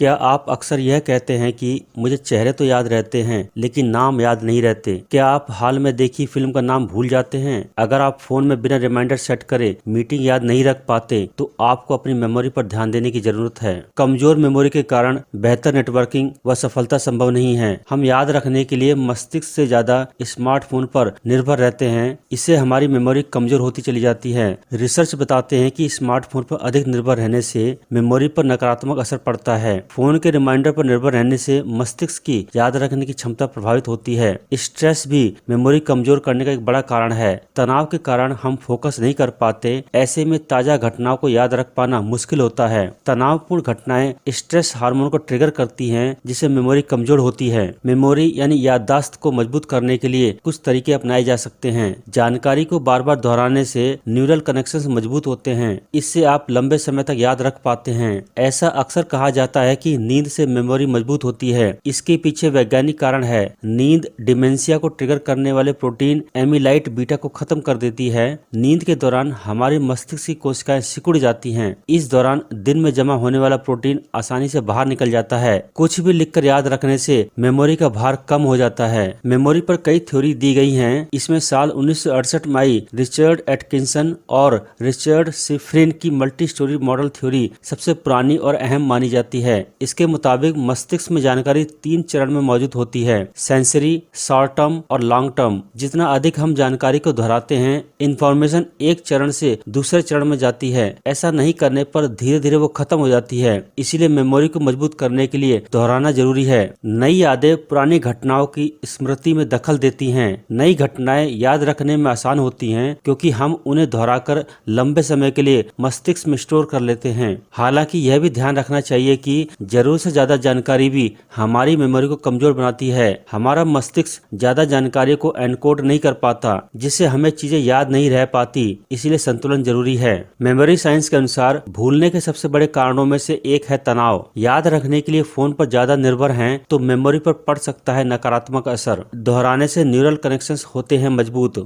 क्या आप अक्सर यह कहते हैं कि मुझे चेहरे तो याद रहते हैं लेकिन नाम याद नहीं रहते? क्या आप हाल में देखी फिल्म का नाम भूल जाते हैं? अगर आप फोन में बिना रिमाइंडर सेट करे मीटिंग याद नहीं रख पाते तो आपको अपनी मेमोरी पर ध्यान देने की जरूरत है। कमजोर मेमोरी के कारण बेहतर नेटवर्किंग व सफलता संभव नहीं है। हम याद रखने के लिए मस्तिष्क से ज्यादा स्मार्टफोन पर निर्भर रहते हैं। इससे हमारी मेमोरी कमजोर होती चली जाती है। रिसर्च बताते हैं कि स्मार्टफोन पर अधिक निर्भर रहने से मेमोरी पर नकारात्मक असर पड़ता है। फोन के रिमाइंडर पर निर्भर रहने से मस्तिष्क की याद रखने की क्षमता प्रभावित होती है। स्ट्रेस भी मेमोरी कमजोर करने का एक बड़ा कारण है। तनाव के कारण हम फोकस नहीं कर पाते। ऐसे में ताजा घटनाओं को याद रख पाना मुश्किल होता है। तनावपूर्ण घटनाएं स्ट्रेस हार्मोन को ट्रिगर करती हैं, जिससे मेमोरी कमजोर होती है। मेमोरी यानी याददाश्त को मजबूत करने के लिए कुछ तरीके अपनाए जा सकते हैं। जानकारी को बार बार दोहराने से न्यूरल कनेक्शंस मजबूत होते हैं। इससे आप लंबे समय तक याद रख पाते हैं। ऐसा अक्सर कहा जाता है कि नींद से मेमोरी मजबूत होती है। इसके पीछे वैज्ञानिक कारण है। नींद डिमेंशिया को ट्रिगर करने वाले प्रोटीन एमिलाइट बीटा को खत्म कर देती है। नींद के दौरान हमारी मस्तिष्क की कोशिकाएं सिकुड़ जाती हैं। इस दौरान दिन में जमा होने वाला प्रोटीन आसानी से बाहर निकल जाता है। कुछ भी लिखकर याद रखने से मेमोरी का भार कम हो जाता है। मेमोरी पर कई थ्योरी दी गई हैं। इसमें साल 1968 में आई रिचर्ड एटकिंसन और रिचर्ड शिफ्रिन की मल्टी स्टोरी मॉडल थ्योरी सबसे पुरानी और अहम मानी जाती है। इसके मुताबिक मस्तिष्क में जानकारी 3 चरण में मौजूद होती है: सेंसरी, शॉर्ट टर्म और लॉन्ग टर्म। जितना अधिक हम जानकारी को दोहराते हैं, इंफॉर्मेशन एक चरण से दूसरे चरण में जाती है। ऐसा नहीं करने पर धीरे धीरे वो खत्म हो जाती है। इसीलिए मेमोरी को मजबूत करने के लिए दोहराना जरूरी है। नई यादें पुरानी घटनाओं की स्मृति में दखल देती हैं। नई घटनाएं याद रखने में आसान होती हैं क्योंकि हम उन्हें दोहराकर लंबे समय के लिए मस्तिष्क में स्टोर कर लेते हैं। हालांकि यह भी ध्यान रखना चाहिए कि जरूरत से ज्यादा जानकारी भी हमारी मेमोरी को कमजोर बनाती है। हमारा मस्तिष्क ज्यादा जानकारी को एनकोड नहीं कर पाता, जिससे हमें चीजें याद नहीं रह पाती। इसीलिए संतुलन जरूरी है। मेमोरी साइंस के अनुसार भूलने के सबसे बड़े कारणों में से एक है तनाव। याद रखने के लिए फोन पर ज्यादा निर्भर हैं तो मेमोरी पर पड़ सकता है नकारात्मक असर। दोहराने से न्यूरल कनेक्शंस होते हैं मजबूत।